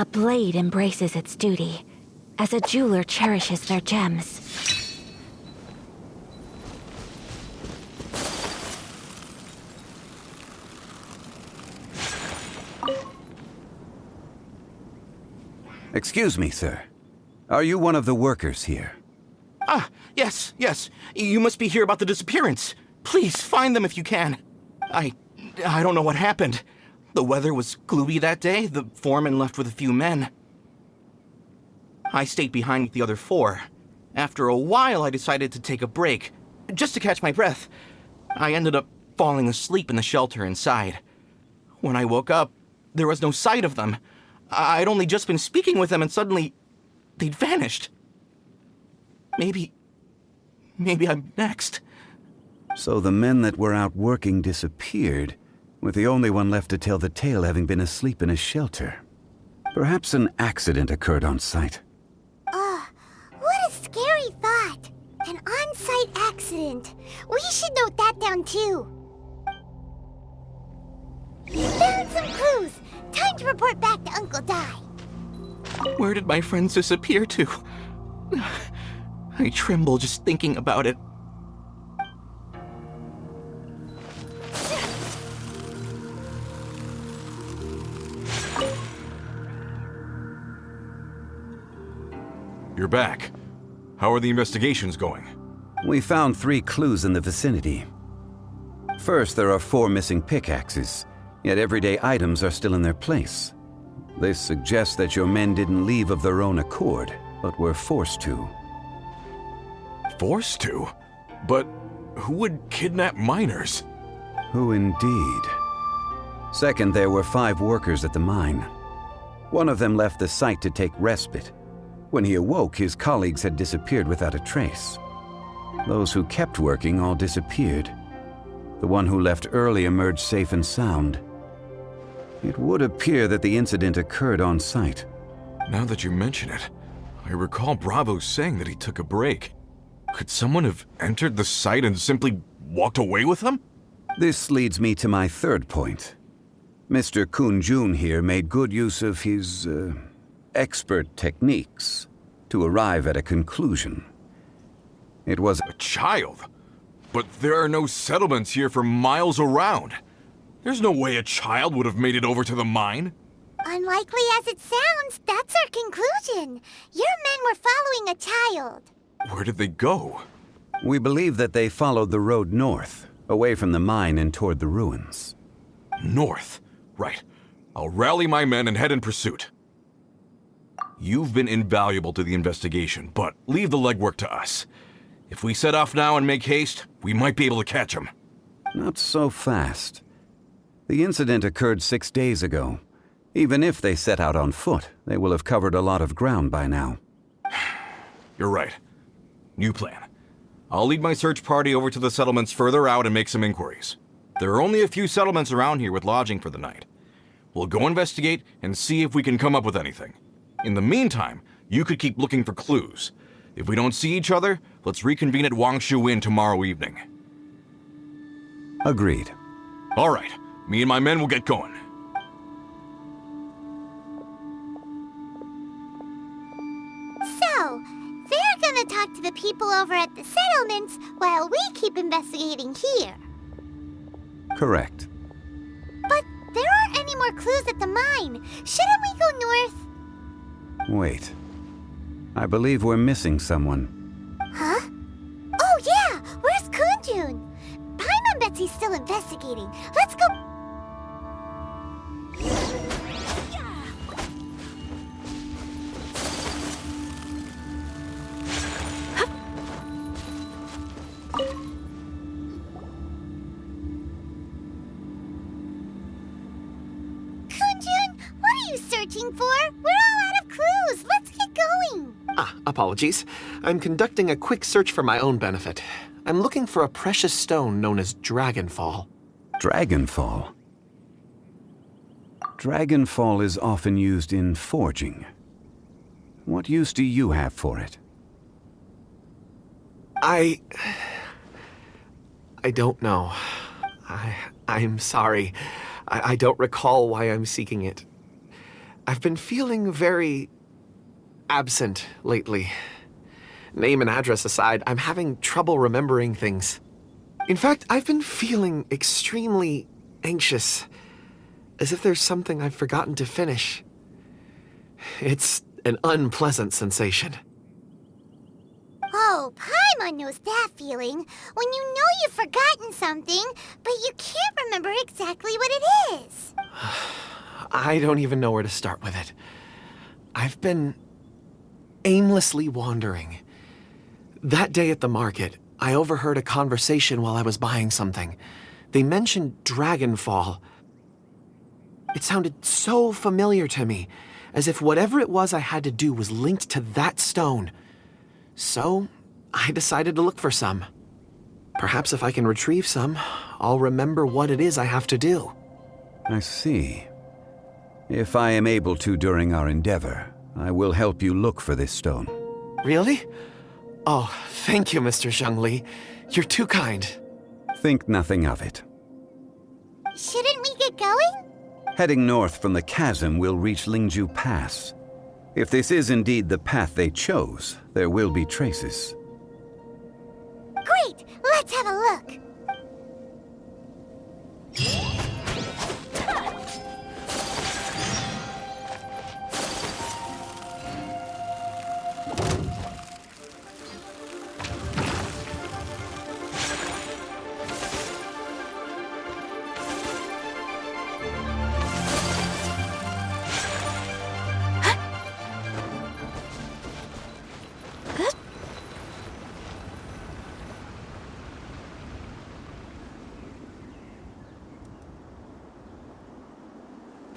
A blade embraces its duty, as a jeweler cherishes their gems. Excuse me, sir. Are you one of the workers here? Ah, yes. You must be here about the disappearance. Please, find them if you can. I don't know what happened. The weather was gloomy that day. The foreman left with a few men. I stayed behind with the other 4. After a while, I decided to take a break, just to catch my breath. I ended up falling asleep in the shelter inside. When I woke up, there was no sight of them. I'd only just been speaking with them and suddenly, they'd vanished. Maybe I'm next. So the men that were out working disappeared, with the only one left to tell the tale having been asleep in a shelter. Perhaps an accident occurred on site. What a scary thought. An on-site accident. We should note that down too. Found some clues. Time to report back to Uncle Dai. Where did my friends disappear to? I tremble just thinking about it. You're back. How are the investigations going? We found 3 clues in the vicinity. First, there are 4 missing pickaxes, yet everyday items are still in their place. This suggests that your men didn't leave of their own accord, but were forced to. Forced to? But who would kidnap miners? Who indeed? Second, there were 5 workers at the mine. One of them left the site to take respite. When he awoke, his colleagues had disappeared without a trace. Those who kept working all disappeared. The one who left early emerged safe and sound. It would appear that the incident occurred on site. Now that you mention it, I recall Bravo saying that he took a break. Could someone have entered the site and simply walked away with him? This leads me to my third point. Mr. Kun-jun here made good use of his, expert techniques to arrive at a conclusion. It was A child? But there are no settlements here for miles around. There's no way a child would have made it over to the mine. Unlikely as it sounds, that's our conclusion. Your men were following a child. Where did they go? We believe that they followed the road north, away from the mine and toward the ruins. North. Right. I'll rally my men and head in pursuit. You've been invaluable to the investigation, but leave the legwork to us. If we set off now and make haste, we might be able to catch him. Not so fast. The incident occurred 6 days ago. Even if they set out on foot, they will have covered a lot of ground by now. You're right. New plan. I'll lead my search party over to the settlements further out and make some inquiries. There are only a few settlements around here with lodging for the night. We'll go investigate and see if we can come up with anything. In the meantime, you could keep looking for clues. If we don't see each other, let's reconvene at Wangshu Inn tomorrow evening. Agreed. All right. Me and my men will get going. So, they're gonna talk to the people over at the settlements while we keep investigating here. Correct. But there aren't any more clues at the mine. Shouldn't we go north? Wait. I believe we're missing someone. Huh? Oh yeah! Where's Kunjun? Paimon bets he's still investigating. Let's go... Kunjun, what are you searching for? We're all out of clues. Let's get going. Apologies. I'm conducting a quick search for my own benefit. I'm looking for a precious stone known as Dragonfall. Dragonfall? Dragonfall is often used in forging. What use do you have for it? I don't know. I'm sorry. I don't recall why I'm seeking it. I've been feeling very absent lately. Name and address aside, I'm having trouble remembering things. In fact, I've been feeling extremely anxious, as if there's something I've forgotten to finish. It's an unpleasant sensation. Oh, Paimon knows that feeling. When you know you've forgotten something, but you can't remember exactly what it is. I don't even know where to start with it. I've been aimlessly wandering. That day at the market, I overheard a conversation while I was buying something. They mentioned Dragonfall. It sounded so familiar to me, as if whatever it was I had to do was linked to that stone. So, I decided to look for some. Perhaps if I can retrieve some, I'll remember what it is I have to do. I see. If I am able to during our endeavor, I will help you look for this stone. Really? Oh, thank you, Mr. Zhongli. You're too kind. Think nothing of it. Shouldn't we get going? Heading north from the chasm, we'll reach Lingju Pass. If this is indeed the path they chose, there will be traces. Great! Let's have a look.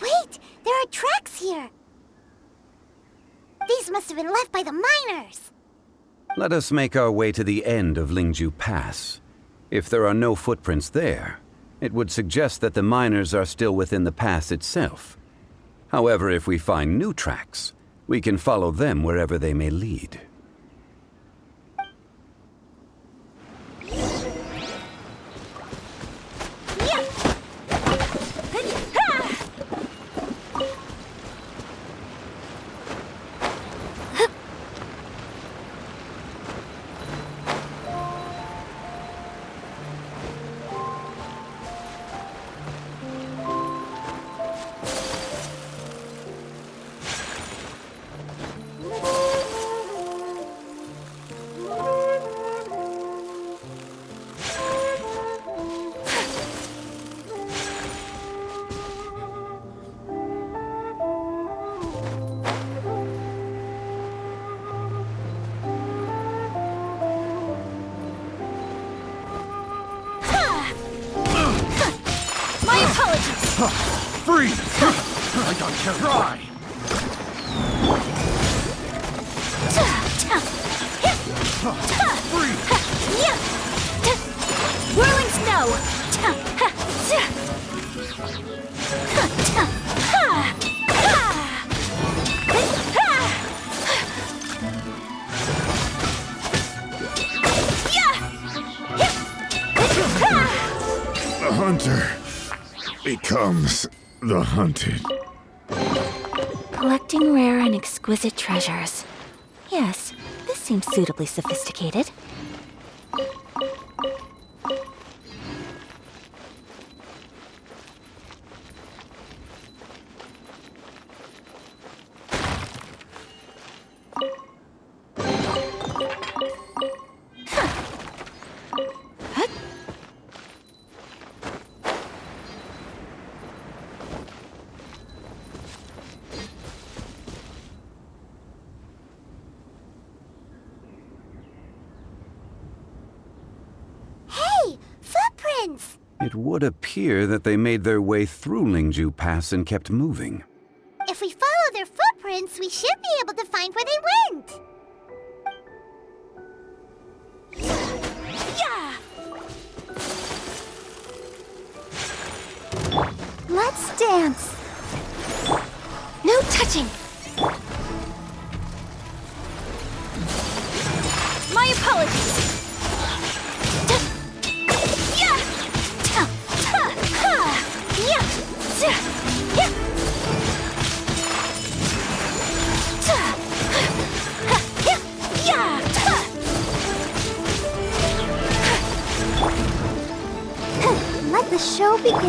Wait! There are tracks here! These must have been left by the miners! Let us make our way to the end of Lingju Pass. If there are no footprints there, it would suggest that the miners are still within the pass itself. However, if we find new tracks, we can follow them wherever they may lead. Freeze! I got carried dry! Freeze! Whirling snow! The hunter becomes the hunted. Collecting rare and exquisite treasures. Yes, this seems suitably sophisticated. It would appear that they made their way through Lingju Pass and kept moving. If we follow their footprints, we should be able to find where they went. Yeah! Let's dance. No touching! My apologies! The show begins.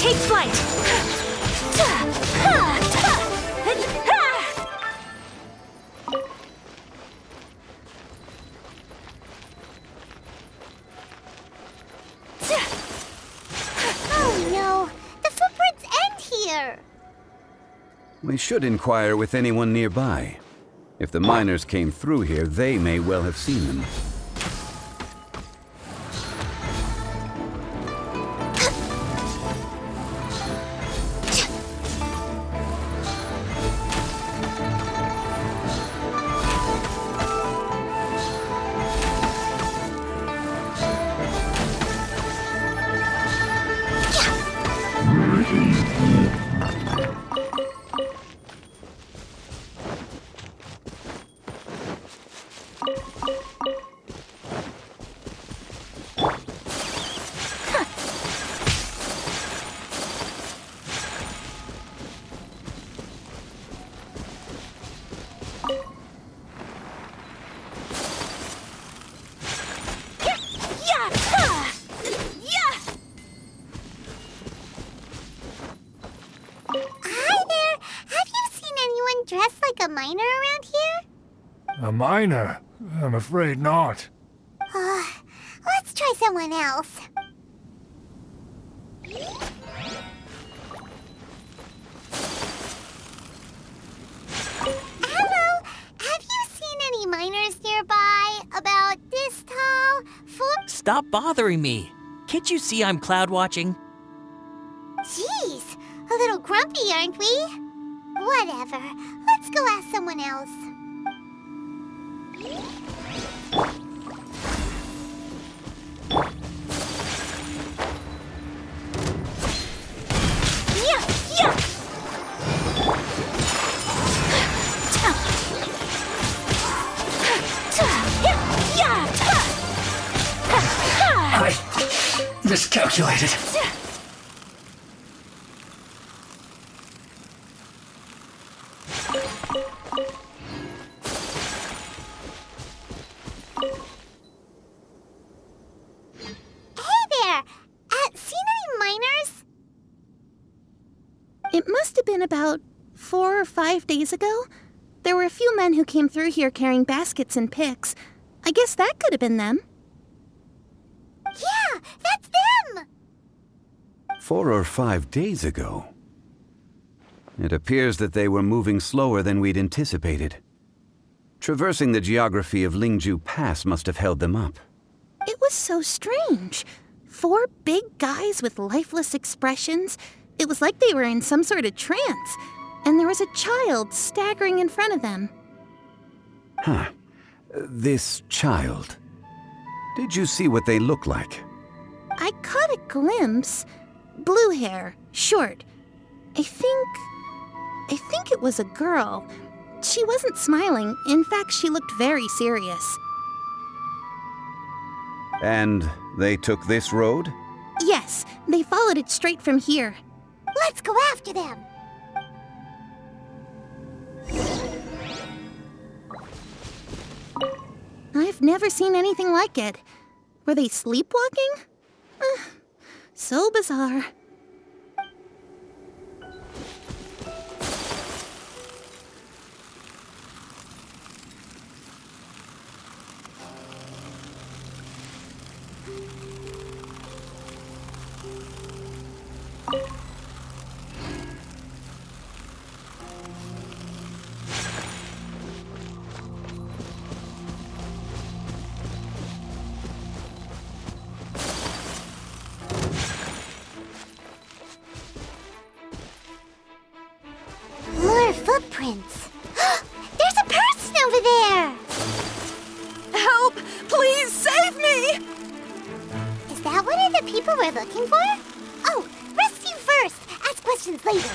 Take flight! Oh no! The footprints end here! We should inquire with anyone nearby. If the miners came through here, they may well have seen them. Hi there! Have you seen anyone dressed like a miner around here? A miner? I'm afraid not. Let's try someone else. Hello! Have you seen any miners nearby? About this tall? Stop bothering me. Can't you see I'm cloud watching? Jeez, a little grumpy, aren't we? Whatever. Let's go ask someone else. I miscalculated. It must have been about 4 or 5 days ago. There were a few men who came through here carrying baskets and picks. I guess that could have been them. Yeah, that's them! 4 or 5 days ago. It appears that they were moving slower than we'd anticipated. Traversing the geography of Lingju Pass must have held them up. It was so strange. 4 big guys with lifeless expressions. It was like they were in some sort of trance. And there was a child staggering in front of them. Huh. This child. Did you see what they look like? I caught a glimpse. Blue hair, short. I think it was a girl. She wasn't smiling. In fact, she looked very serious. And they took this road? Yes, they followed it straight from here. Let's go after them! I've never seen anything like it. Were they sleepwalking? So bizarre. More footprints. There's a person over there! Help! Please save me! Is that one of the people we're looking for? Oh, rescue first! Ask questions later.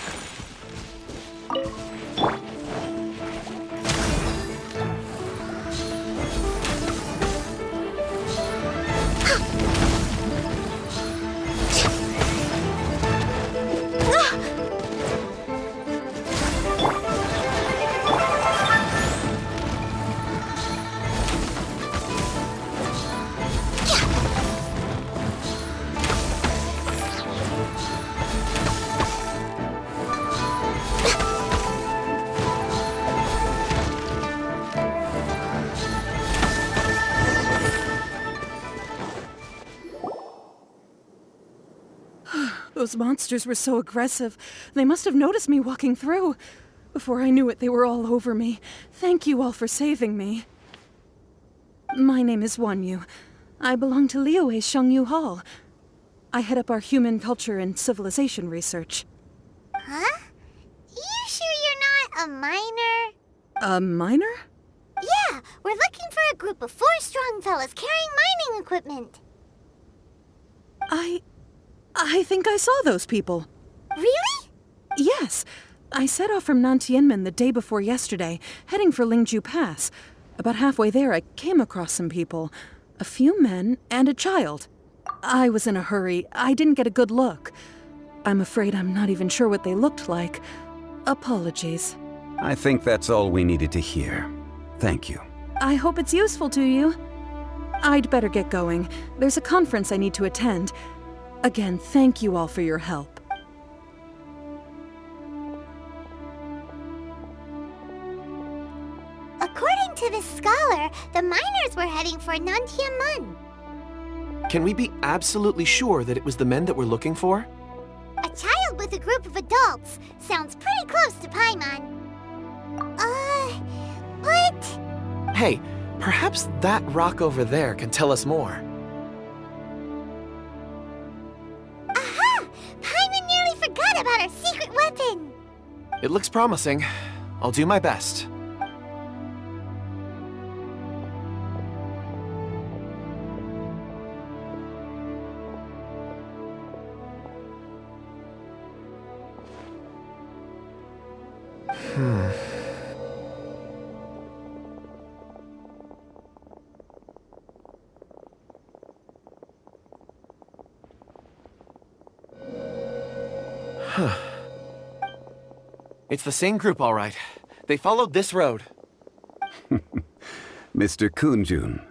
Those monsters were so aggressive. They must have noticed me walking through. Before I knew it, they were all over me. Thank you all for saving me. My name is Wanyu. I belong to Liyue's Shangyu Hall. I head up our human culture and civilization research. Huh? You sure you're not a miner? A miner? Yeah, we're looking for a group of 4 strong fellas carrying mining equipment. I think I saw those people. Really? Yes. I set off from Nantianmen the day before yesterday, heading for Lingju Pass. About halfway there, I came across some people. A few men and a child. I was in a hurry. I didn't get a good look. I'm afraid I'm not even sure what they looked like. Apologies. I think that's all we needed to hear. Thank you. I hope it's useful to you. I'd better get going. There's a conference I need to attend. Again, thank you all for your help. According to this scholar, the miners were heading for Nantianmen. Can we be absolutely sure that it was the men that we're looking for? A child with a group of adults. Sounds pretty close to Paimon. But... Hey, perhaps that rock over there can tell us more. Aha! Paimon nearly forgot about our secret weapon! It looks promising. I'll do my best. It's the same group, all right. They followed this road. Mr. Kunjun,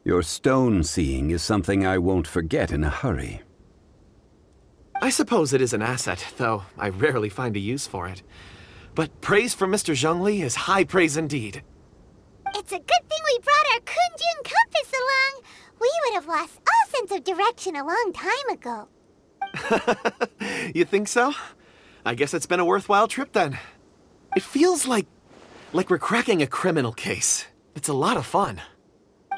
your stone seeing is something I won't forget in a hurry. I suppose it is an asset, though I rarely find a use for it. But praise from Mr. Zhongli is high praise indeed. It's a good thing we brought our Kunjun compass along. We would have lost all sense of direction a long time ago. You think so? I guess it's been a worthwhile trip then. It feels like we're cracking a criminal case. It's a lot of fun.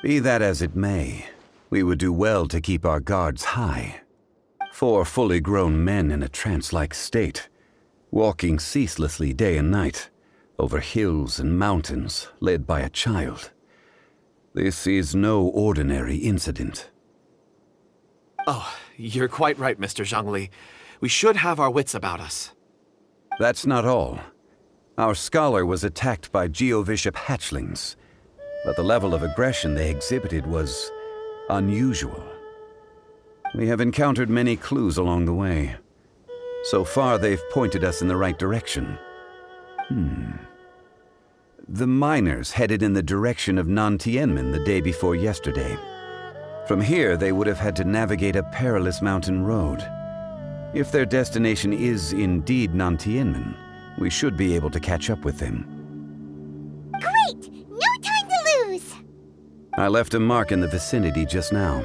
Be that as it may, we would do well to keep our guards high. 4 fully grown men in a trance-like state, walking ceaselessly day and night, over hills and mountains, led by a child. This is no ordinary incident. Oh, you're quite right, Mr. Zhongli. We should have our wits about us. That's not all. Our scholar was attacked by Geovishap hatchlings, but the level of aggression they exhibited was unusual. We have encountered many clues along the way. So far, they've pointed us in the right direction. The miners headed in the direction of Nantianmen the day before yesterday. From here, they would have had to navigate a perilous mountain road. If their destination is indeed Nantianmen, we should be able to catch up with them. Great! No time to lose! I left a mark in the vicinity just now.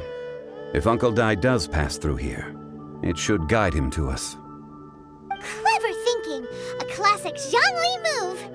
If Uncle Dai does pass through here, it should guide him to us. Clever thinking! A classic Zhongli move!